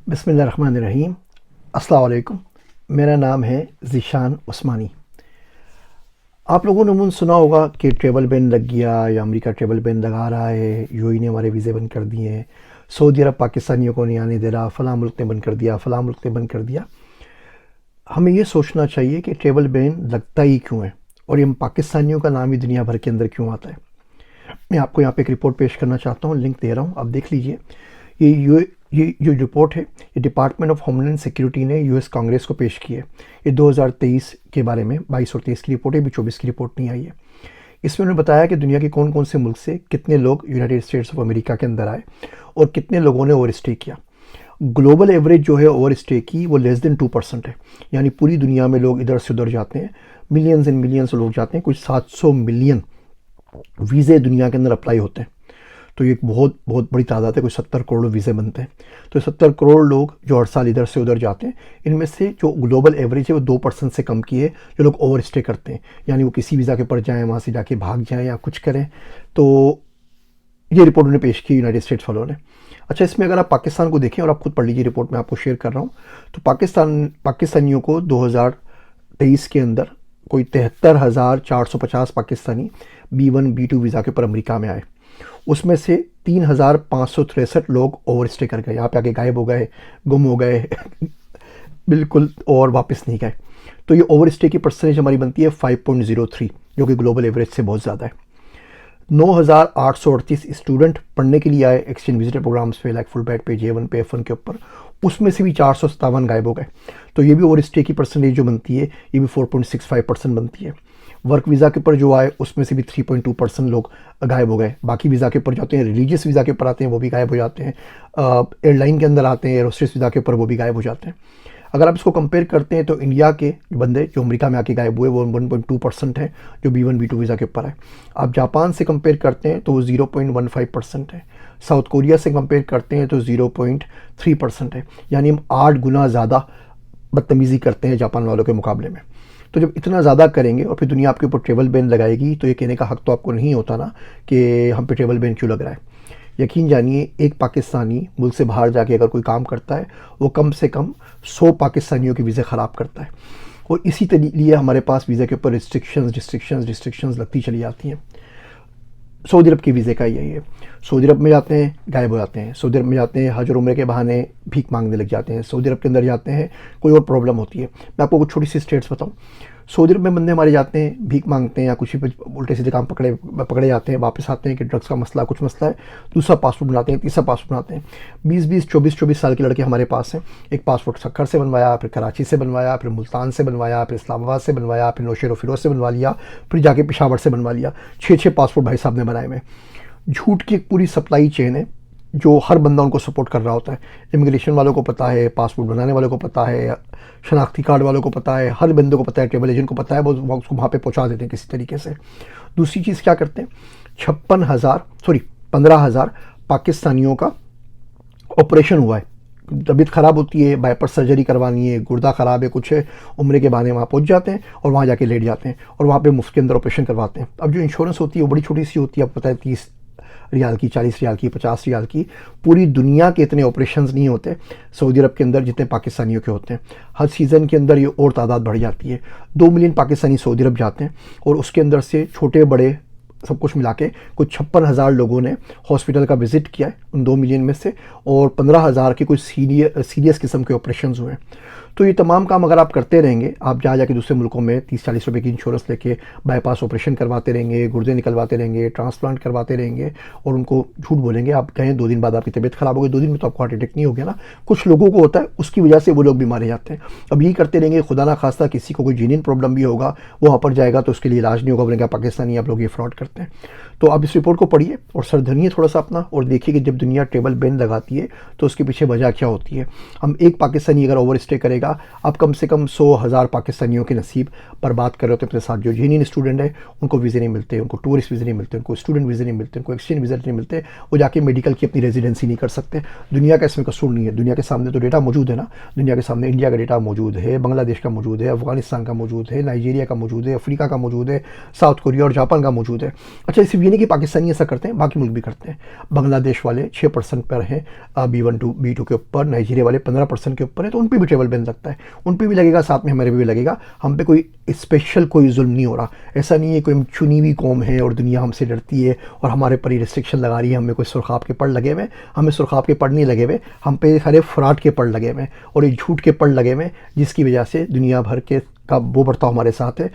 बिस्मिल्लाहिर्रहमानिर्रहीम। अस्सलाम वालेकुम। मेरा नाम है ज़ीशान उस्मानी। आप लोगों ने उम्मन सुना होगा कि ट्रैवल बैन लग गया या अमेरिका ट्रैवल बैन लगा रहा है, यूएई ने हमारे वीज़े बंद कर दिए हैं, सऊदी अरब पाकिस्तानियों को नहीं आने दे रहा, फ़लाँ मुल्क ने बंद कर दिया, फ़लाँ मुल्क ने बंद कर दिया। हमें ये सोचना चाहिए कि ट्रैवल बैन लगता ही क्यों है और ये हम पाकिस्तानियों का नाम ही दुनिया भर के अंदर क्यों आता है। मैं आपको यहाँ पे एक रिपोर्ट पेश करना चाहता हूँ, लिंक दे रहा हूँ, आप देख लीजिए। ये जो रिपोर्ट है ये डिपार्टमेंट ऑफ होमलैंड सिक्योरिटी ने यूएस कांग्रेस को पेश की है। ये 2023 के बारे में 22 और 23 की रिपोर्ट है, अभी 24 की रिपोर्ट नहीं आई है। इसमें उन्होंने बताया कि दुनिया के कौन कौन से मुल्क से कितने लोग यूनाइटेड स्टेट्स ऑफ अमेरिका के अंदर आए और कितने लोगों ने ओवर स्टे किया। ग्लोबल एवरेज जो है ओवर स्टे की वो लेस देन 2% है, यानी पूरी दुनिया में लोग इधर से उधर जाते हैं, मिलियंस एंड मिलियंस लोग जाते हैं, कुछ 700 मिलियन वीज़े दुनिया के अंदर अप्लाई होते हैं। तो ये एक बहुत बहुत बड़ी तादाद है, कोई 70 करोड़ वीज़े बनते हैं। तो 70 करोड़ लोग जो हर साल इधर से उधर जाते हैं, इनमें से जो ग्लोबल एवरेज है वो 2% से कम की है जो लोग ओवर स्टे करते हैं, यानी वो किसी वीज़ा के ऊपर जाएँ, वहाँ से जाके भाग जाएँ या कुछ करें। तो ये रिपोर्ट उन्होंने पेश की यूनाइटेड स्टेट्स वालों ने। अच्छा, इसमें अगर आप पाकिस्तान को देखें और आप खुद पढ़ लीजिए, रिपोर्ट में आपको शेयर कर रहा हूँ, तो पाकिस्तानियों को 2023 के अंदर कोई 73,450 पाकिस्तानी B1 B2 वीज़ा के ऊपर अमेरिका में आए। उसमें से 3,563 लोग ओवर स्टे कर गए, यहाँ पे आके गायब हो गए, गुम हो गए बिल्कुल, और वापस नहीं गए। तो ये ओवर स्टे की परसेंटेज हमारी बनती है 5.03, जो कि ग्लोबल एवरेज से बहुत ज़्यादा है। 9,838 स्टूडेंट पढ़ने के लिए आए एक्सचेंज विजिटर प्रोग्राम्स पे, लाइक फुल ब्राइट पे, J1 पे, F1 के ऊपर, उसमें से भी 457 गायब हो गए। तो ये भी ओवर स्टे की परसेंटेज जो बनती है ये भी 4.65% बनती है। वर्क वीज़ा के ऊपर जो आए उसमें से भी 3.2% लोग गायब हो गए। बाकी वीज़ा के ऊपर जाते हैं, रिलीजियस वीज़ा के ऊपर आते हैं, वो भी गायब हो जाते हैं। एयरलाइन के अंदर आते हैं, एरोस्टेस वीज़ा के ऊपर, वो भी गायब हो जाते हैं। अगर आप इसको कंपेयर करते हैं तो इंडिया के बंदे जो अमेरिका में आके गायब हुए वो 1.2% है, जो B1 B2 वीज़ा के ऊपर है। आप जापान से कंपेयर करते हैं तो वो 0.15% है। साउथ कोरिया से कंपेयर करते हैं तो 0.3% है, यानी हम 8 गुना ज़्यादा बदतमीज़ी करते हैं जापान वालों के मुकाबले में। तो जब इतना ज़्यादा करेंगे और फिर दुनिया आपके ऊपर ट्रैवल बैन लगाएगी, तो ये कहने का हक़ तो आपको नहीं होता ना कि हम पे ट्रैवल बैन क्यों लग रहा है। यकीन जानिए, एक पाकिस्तानी मुल्क से बाहर जाके अगर कोई काम करता है वो कम से कम 100 पाकिस्तानियों के वीज़े ख़राब करता है, और इसी लिए हमारे पास वीज़े के ऊपर रिस्ट्रिक्शंस लगती चली जाती हैं। सऊदी अरब के वीज़े का यही है, सऊदी अरब में जाते हैं गायब हो जाते हैं, सऊदी अरब में जाते हैं हज और उम्रे के बहाने भीख मांगने लग जाते हैं, सऊदी अरब के अंदर जाते हैं कोई और प्रॉब्लम होती है। मैं आपको कुछ छोटी सी स्टेट्स बताऊं, सऊदी अरब में बंदे हमारे जाते हैं, भीख मांगते हैं या कुछ भी उल्टे सीधे काम पकड़े जाते हैं, वापस आते हैं कि ड्रग्स का मसला कुछ मसला है, दूसरा पासपोर्ट बनाते हैं, तीसरा पासपोर्ट बनाते हैं। 20-20, 24-24 साल के लड़के हमारे पास हैं। एक पासपोर्ट सक्कर से बनवाया, फिर कराची से बनवाया, फिर मुल्तान से बनवाया, फिर इस्लामाबाद से बनवाया, फिर नौशेर फिरोज से बनवा लिया, फिर जाके पेशावर से बनवा लिया। 6-6 पासपोर्ट भाई साहब ने बनाए हुए। झूठ की एक पूरी सप्लाई चेन है जो हर बंदा उनको सपोर्ट कर रहा होता है। इमिग्रेशन वालों को पता है, पासपोर्ट बनाने वालों को पता है, शनाख्ती कार्ड वालों को पता है, हर बंदे को पता है, ट्रेवल एजेंट को पता है, वो उसको वहाँ पे पहुँचा देते हैं किसी तरीके से। दूसरी चीज़ क्या करते हैं, 15,000 पाकिस्तानियों का ऑपरेशन हुआ है, तबीयत ख़राब होती है, बाईपास सर्जरी करवानी है, गुर्दा ख़राब है, कुछ है, उम्रे के बहाने वहाँ पहुँच जाते हैं और वहाँ जाके लेट जाते हैं और वहाँ पे मुफ्त के अंदर ऑपरेशन करवाते हैं। अब जो इंश्योरेंस होती है वो बड़ी छोटी सी होती है, आपको पता है 30 रियाल की, 40 रियाल की, 50 रियाल की। पूरी दुनिया के इतने ऑपरेशंस नहीं होते सऊदी अरब के अंदर जितने पाकिस्तानियों के होते हैं। हर सीज़न के अंदर ये और तादाद बढ़ जाती है। 2 मिलियन पाकिस्तानी सऊदी अरब जाते हैं और उसके अंदर से छोटे बड़े सब कुछ मिला के कुछ 56,000 लोगों ने हॉस्पिटल का विज़िट किया है उन 2 मिलियन में से, और 15,000 के कुछ सीरियस किस्म के ऑपरेशन हुए हैं। तो ये तमाम काम अगर आप करते रहेंगे, आप जा जाके दूसरे मुल्कों में 30-40 रुपए की इंश्योरेंस लेके बाईपास ऑपरेशन करवाते रहेंगे, गुर्दे निकलवाते रहेंगे, ट्रांसप्लांट करवाते रहेंगे और उनको झूठ बोलेंगे, आप कहें 2 दिन बाद आपकी तबीयत ख़राब हो गई, 2 दिन में तो आपको हार्ट अटैक नहीं हो गया ना। कुछ लोगों को होता है, उसकी वजह से वो लोग भी मारे जाते हैं। अब यही करते रहेंगे, खुदा ना खास्ता किसी को कोई जीनियन प्रॉब्लम भी होगा, वो वहाँ पर जाएगा तो उसके लिए इलाज नहीं होगा, बोलेंगे पाकिस्तानी आप लोग ये फ्रॉड करते हैं। तो आप इस रिपोर्ट को पढ़िए और सर धनिए थोड़ा सा अपना, और देखिए कि जब दुनिया ट्रैवल बैन लगाती है तो उसके पीछे वजह क्या होती है। हम एक पाकिस्तानी अगर ओवर स्टे करेगा जाएगा, आप कम से कम 100,000 पाकिस्तानियों के नसीब बर्बाद कर रहे होते अपने साथ। जो जेन्युइन स्टूडेंट है उनको वीज़े नहीं मिलते, उनको टूरिस्ट वीज़े नहीं मिलते, उनको स्टूडेंट वीज़े नहीं मिलते, उनको एक्सचेंज वीज़े नहीं मिलते, वो जाके मेडिकल की अपनी रेजिडेंसी नहीं कर सकते। दुनिया का इसमें कसूर नहीं है, दुनिया के सामने तो डेटा मौजूद है ना, दुनिया के सामने इंडिया का डेटा मौजूद है, बांग्लादेश का मौजूद है, अफगानिस्तान का मौजूद है, नाइजीरिया का मौजूद है, अफ्रीका का मौजूद है, साउथ कोरिया और जापान का मौजूद है। अच्छा, सिर्फ ये नहीं कि पाकिस्तानी ऐसा करते हैं, बाकी मुल्क भी करते हैं। बांग्लादेश वाले 6% पर हैं B1 टू B2 के ऊपर, नाइजीरिया वाले 15% के ऊपर है, तो उन पर भी ट्रेवल बैन लगता है, उन पर भी लगेगा, साथ में हमारे भी लगेगा। हम पे कोई स्पेशल कोई जुल्म नहीं हो रहा, ऐसा नहीं है कोई हम चुनी हुई कौम है और दुनिया हमसे डरती है और हमारे पर ही रिस्ट्रिक्शन लगा रही है, हमें कोई सुरखाब के पड़ लगे हुए, हमें सुरखाब के पड़ नहीं लगे हुए, हम पे सारे फ्रॉड के पड़ लगे हुए और एक झूठ के पड़ लगे हुए, जिसकी वजह से दुनिया भर के का वो बर्ताव हमारे साथ है।